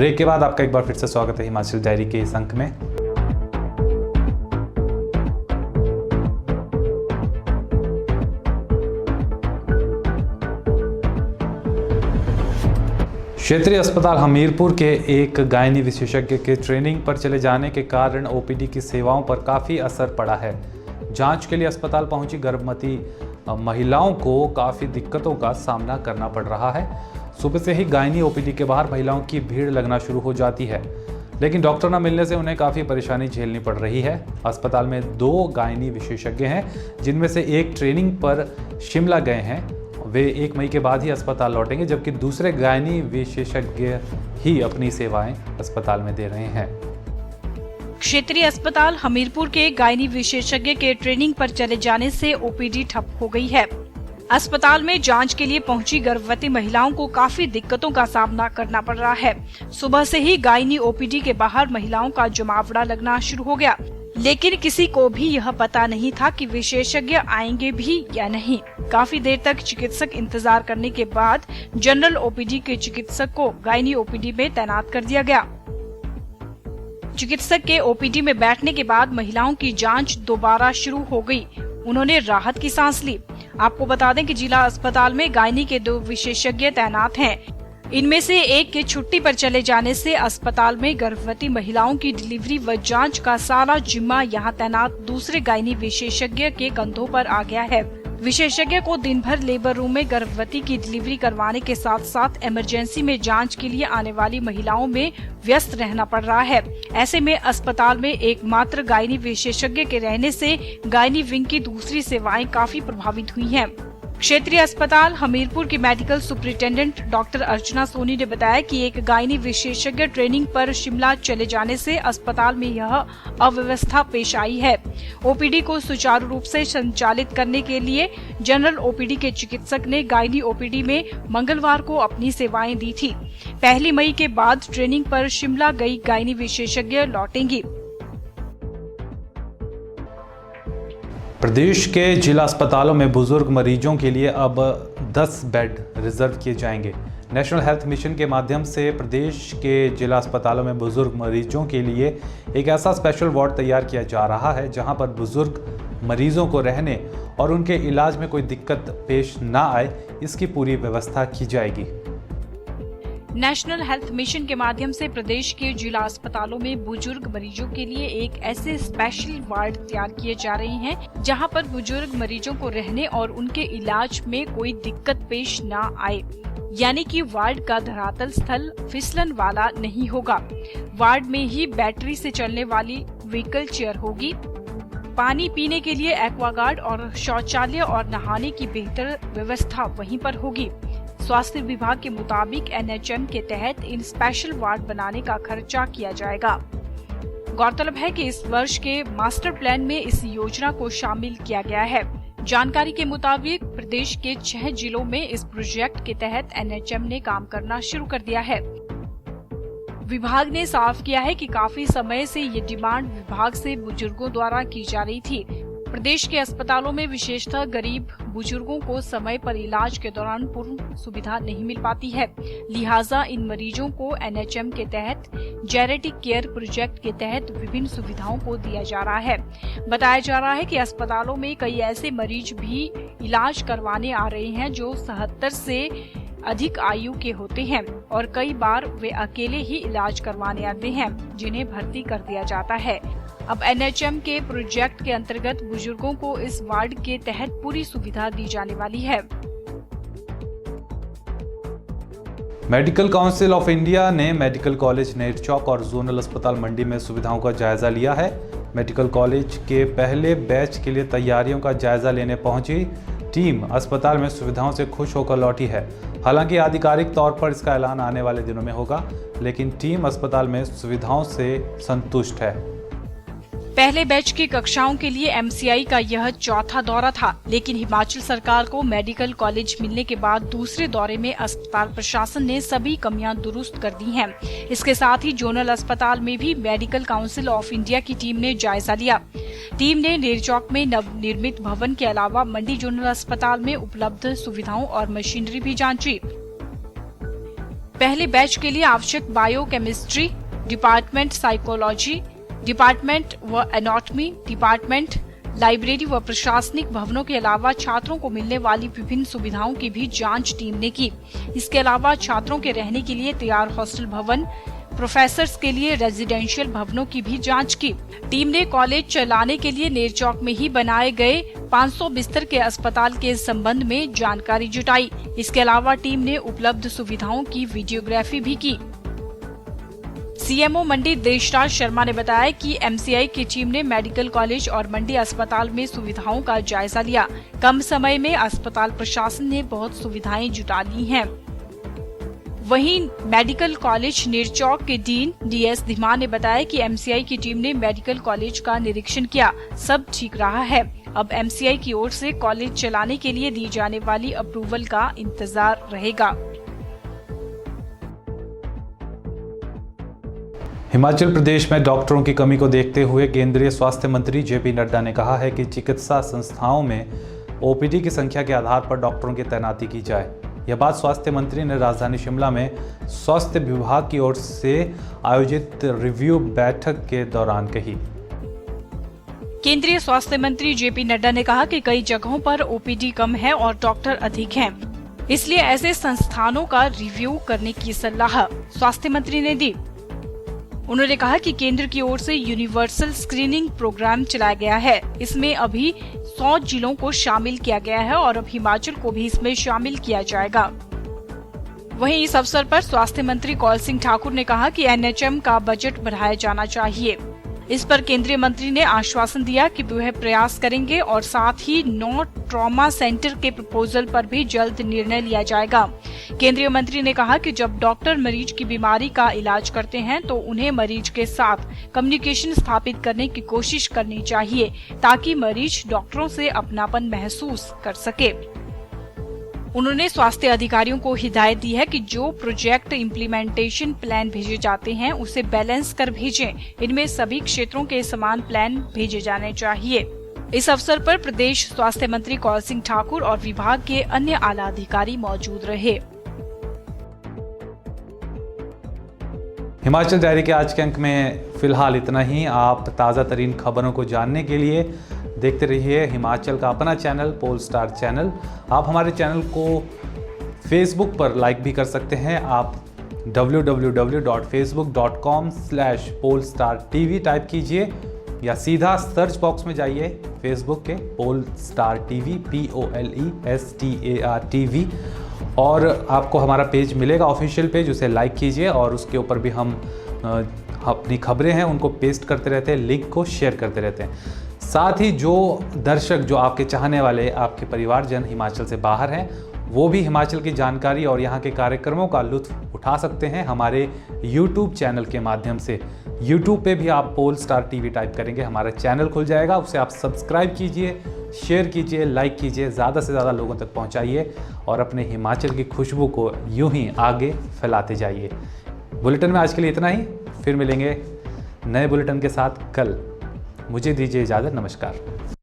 Break के बाद आपका एक बार फिर से स्वागत है हिमाचल डायरी के इस अंक में। क्षेत्रीय अस्पताल हमीरपुर के एक गायनी विशेषज्ञ के ट्रेनिंग पर चले जाने के कारण ओपीडी की सेवाओं पर काफ़ी असर पड़ा है। जांच के लिए अस्पताल पहुंची गर्भवती महिलाओं को काफ़ी दिक्कतों का सामना करना पड़ रहा है। सुबह से ही गायनी ओपीडी के बाहर महिलाओं की भीड़ लगना शुरू हो जाती है, लेकिन डॉक्टर न मिलने से उन्हें काफ़ी परेशानी झेलनी पड़ रही है। अस्पताल में 2 गायनी विशेषज्ञ हैं, जिनमें से एक ट्रेनिंग पर शिमला गए हैं। वे 1 मई के बाद ही अस्पताल लौटेंगे, जबकि दूसरे गायनी विशेषज्ञ ही अपनी सेवाएं अस्पताल में दे रहे हैं। क्षेत्रीय अस्पताल हमीरपुर के गायनी विशेषज्ञ के ट्रेनिंग पर चले जाने से ओपीडी ठप हो गई है। अस्पताल में जांच के लिए पहुंची गर्भवती महिलाओं को काफी दिक्कतों का सामना करना पड़ रहा है। सुबह से ही गायनी ओपीडी के बाहर महिलाओं का जमावड़ा लगना शुरू हो गया, लेकिन किसी को भी यह पता नहीं था कि विशेषज्ञ आएंगे भी या नहीं। काफी देर तक चिकित्सक इंतजार करने के बाद जनरल ओपीडी के चिकित्सक को गायनी ओपीडी में तैनात कर दिया गया। चिकित्सक के ओपीडी में बैठने के बाद महिलाओं की जांच दोबारा शुरू हो गई। उन्होंने राहत की सांस ली। आपको बता दें कि जिला अस्पताल में गायनी के 2 विशेषज्ञ तैनात हैं। इनमें से एक के छुट्टी पर चले जाने से अस्पताल में गर्भवती महिलाओं की डिलीवरी व जांच का सारा जिम्मा यहां तैनात दूसरे गायनी विशेषज्ञ के कंधों पर आ गया है। विशेषज्ञ को दिन भर लेबर रूम में गर्भवती की डिलीवरी करवाने के साथ साथ इमरजेंसी में जांच के लिए आने वाली महिलाओं में व्यस्त रहना पड़ रहा है। ऐसे में अस्पताल में एकमात्र गायनी विशेषज्ञ के रहने से गायनी विंग की दूसरी सेवाएं काफी प्रभावित हुई हैं। क्षेत्रीय अस्पताल हमीरपुर की मेडिकल सुपरिटेंडेंट डॉक्टर अर्चना सोनी ने बताया कि एक गायनी विशेषज्ञ ट्रेनिंग पर शिमला चले जाने से अस्पताल में यह अव्यवस्था पेश आई है। ओपीडी को सुचारू रूप से संचालित करने के लिए जनरल ओपीडी के चिकित्सक ने गायनी ओपीडी में मंगलवार को अपनी सेवाएं दी थी। 1 मई के बाद ट्रेनिंग पर शिमला गई गायनी विशेषज्ञ लौटेंगी। प्रदेश के जिला अस्पतालों में बुजुर्ग मरीजों के लिए अब 10 बेड रिजर्व किए जाएंगे। नेशनल हेल्थ मिशन के माध्यम से प्रदेश के जिला अस्पतालों में बुजुर्ग मरीजों के लिए एक ऐसा स्पेशल वार्ड तैयार किया जा रहा है, जहां पर बुजुर्ग मरीजों को रहने और उनके इलाज में कोई दिक्कत पेश ना आए, इसकी पूरी व्यवस्था की जाएगी। नेशनल हेल्थ मिशन के माध्यम से प्रदेश के जिला अस्पतालों में बुजुर्ग मरीजों के लिए एक ऐसे स्पेशल वार्ड तैयार किए जा रहे हैं, जहां पर बुजुर्ग मरीजों को रहने और उनके इलाज में कोई दिक्कत पेश ना आए। यानी कि वार्ड का धरातल स्थल फिसलन वाला नहीं होगा। वार्ड में ही बैटरी से चलने वाली व्हीकल चेयर होगी। पानी पीने के लिए एक्वागार्ड और शौचालय और नहाने की बेहतर व्यवस्था वहीं पर होगी। स्वास्थ्य विभाग के मुताबिक एनएचएम के तहत इन स्पेशल वार्ड बनाने का खर्चा किया जाएगा। गौरतलब है कि इस वर्ष के मास्टर प्लान में इस योजना को शामिल किया गया है। जानकारी के मुताबिक प्रदेश के 6 जिलों में इस प्रोजेक्ट के तहत एनएचएम ने काम करना शुरू कर दिया है। विभाग ने साफ किया है कि काफी समय से ये डिमांड विभाग से बुजुर्गों द्वारा की जा रही थी। प्रदेश के अस्पतालों में विशेषतः गरीब बुजुर्गों को समय पर इलाज के दौरान पूर्ण सुविधा नहीं मिल पाती है। लिहाजा इन मरीजों को एनएचएम के तहत जेरेटिक केयर प्रोजेक्ट के तहत विभिन्न सुविधाओं को दिया जा रहा है। बताया जा रहा है कि अस्पतालों में कई ऐसे मरीज भी इलाज करवाने आ रहे हैं जो 77 से अधिक आयु के होते हैं और कई बार वे अकेले ही इलाज करवाने आते हैं, जिन्हें भर्ती कर दिया जाता है। अब एनएचएम के प्रोजेक्ट के अंतर्गत बुजुर्गों को इस वार्ड के तहत पूरी सुविधा दी जाने वाली है। मेडिकल काउंसिल ऑफ इंडिया ने मेडिकल कॉलेज नेरचौक और जोनल अस्पताल मंडी में सुविधाओं का जायजा लिया है। मेडिकल कॉलेज के पहले बैच के लिए तैयारियों का जायजा लेने पहुंची टीम अस्पताल में सुविधाओं से खुश होकर लौटी है। हालांकि आधिकारिक तौर पर इसका ऐलान आने वाले दिनों में होगा, लेकिन टीम अस्पताल में सुविधाओं से संतुष्ट है। पहले बैच की कक्षाओं के लिए एमसीआई का यह चौथा दौरा था, लेकिन हिमाचल सरकार को मेडिकल कॉलेज मिलने के बाद दूसरे दौरे में अस्पताल प्रशासन ने सभी कमियां दुरुस्त कर दी हैं। इसके साथ ही जोनल अस्पताल में भी मेडिकल काउंसिल ऑफ इंडिया की टीम ने जायजा लिया। टीम ने नेरचौक में नवनिर्मित भवन के अलावा मंडी जोनल अस्पताल में उपलब्ध सुविधाओं और मशीनरी भी जांची। पहले बैच के लिए आवश्यक बायोकेमिस्ट्री, डिपार्टमेंट साइकोलॉजी, डिपार्टमेंट व एनाटॉमी, डिपार्टमेंट लाइब्रेरी व प्रशासनिक भवनों के अलावा छात्रों को मिलने वाली विभिन्न सुविधाओं की भी जांच टीम ने की। इसके अलावा छात्रों के रहने के लिए तैयार हॉस्टल भवन, प्रोफेसर्स के लिए रेजिडेंशियल भवनों की भी जांच की। टीम ने कॉलेज चलाने के लिए नेरचौक में ही बनाए गए 500 बिस्तर के अस्पताल के संबंध में जानकारी जुटाई। इसके अलावा टीम ने उपलब्ध सुविधाओं की वीडियोग्राफी भी की। सीएमओ मंडी देशराज शर्मा ने बताया कि एमसीआई की टीम ने मेडिकल कॉलेज और मंडी अस्पताल में सुविधाओं का जायजा लिया। कम समय में अस्पताल प्रशासन ने बहुत सुविधाएं जुटा ली हैं। वहीं मेडिकल कॉलेज नेरचौक के डीन डीएस धीमान ने बताया कि एमसीआई की टीम ने मेडिकल कॉलेज का निरीक्षण किया, सब ठीक रहा है। अब एमसीआई की ओर से कॉलेज चलाने के लिए दी जाने वाली अप्रूवल का इंतजार रहेगा। हिमाचल प्रदेश में डॉक्टरों की कमी को देखते हुए केंद्रीय स्वास्थ्य मंत्री जेपी नड्डा ने कहा है कि चिकित्सा संस्थाओं में ओपीडी की संख्या के आधार पर डॉक्टरों की तैनाती की जाए। यह बात स्वास्थ्य मंत्री ने राजधानी शिमला में स्वास्थ्य विभाग की ओर से आयोजित रिव्यू बैठक के दौरान कही। केंद्रीय स्वास्थ्य मंत्री जेपी नड्डा ने कहा कि कई जगहों पर ओपीडी कम है और डॉक्टर अधिक हैं, इसलिए ऐसे संस्थानों का रिव्यू करने की सलाह स्वास्थ्य मंत्री ने दी। उन्होंने कहा कि केंद्र की ओर से यूनिवर्सल स्क्रीनिंग प्रोग्राम चलाया गया है। इसमें अभी 100 जिलों को शामिल किया गया है और अब हिमाचल को भी इसमें शामिल किया जाएगा। वहीं इस अवसर पर स्वास्थ्य मंत्री कौल सिंह ठाकुर ने कहा कि एनएचएम का बजट बढ़ाया जाना चाहिए। इस पर केंद्रीय मंत्री ने आश्वासन दिया कि वह प्रयास करेंगे और साथ ही 9 ट्रॉमा सेंटर के प्रपोजल पर भी जल्द निर्णय लिया जाएगा। केंद्रीय मंत्री ने कहा कि जब डॉक्टर मरीज की बीमारी का इलाज करते हैं तो उन्हें मरीज के साथ कम्युनिकेशन स्थापित करने की कोशिश करनी चाहिए ताकि मरीज डॉक्टरों से अपनापन महसूस कर सके। उन्होंने स्वास्थ्य अधिकारियों को हिदायत दी है कि जो प्रोजेक्ट इम्प्लीमेंटेशन प्लान भेजे जाते हैं उसे बैलेंस कर भेजें। इनमें सभी क्षेत्रों के समान प्लान भेजे जाने चाहिए। इस अवसर पर प्रदेश स्वास्थ्य मंत्री कौल सिंह ठाकुर और विभाग के अन्य आला अधिकारी मौजूद रहे। हिमाचल डायरी के आज के अंक में फिलहाल इतना ही। आप ताज़ा तरीन खबरों को जानने के लिए देखते रहिए हिमाचल का अपना चैनल पोल स्टार चैनल। आप हमारे चैनल को फेसबुक पर लाइक भी कर सकते हैं। आप www.facebook.com/polestartv टाइप कीजिए या सीधा सर्च बॉक्स में जाइए फेसबुक के Polestar TV POLESTAR TV और आपको हमारा पेज मिलेगा, ऑफिशियल पेज, उसे लाइक कीजिए और उसके ऊपर भी हम अपनी खबरें हैं उनको पेस्ट करते रहते हैं, लिंक को शेयर करते रहते हैं। साथ ही जो दर्शक, जो आपके चाहने वाले, आपके परिवारजन हिमाचल से बाहर हैं, वो भी हिमाचल की जानकारी और यहाँ के कार्यक्रमों का लुत्फ उठा सकते हैं हमारे YouTube चैनल के माध्यम से। YouTube पे भी आप पोल स्टार टीवी टाइप करेंगे, हमारा चैनल खुल जाएगा, उसे आप सब्सक्राइब कीजिए, शेयर कीजिए, लाइक कीजिए, ज़्यादा से ज़्यादा लोगों तक पहुँचाइए और अपने हिमाचल की खुशबू को यूं ही आगे फैलाते जाइए। बुलेटिन में आज के लिए इतना ही, फिर मिलेंगे नए बुलेटिन के साथ कल। मुझे दीजिए इजाज़त, नमस्कार।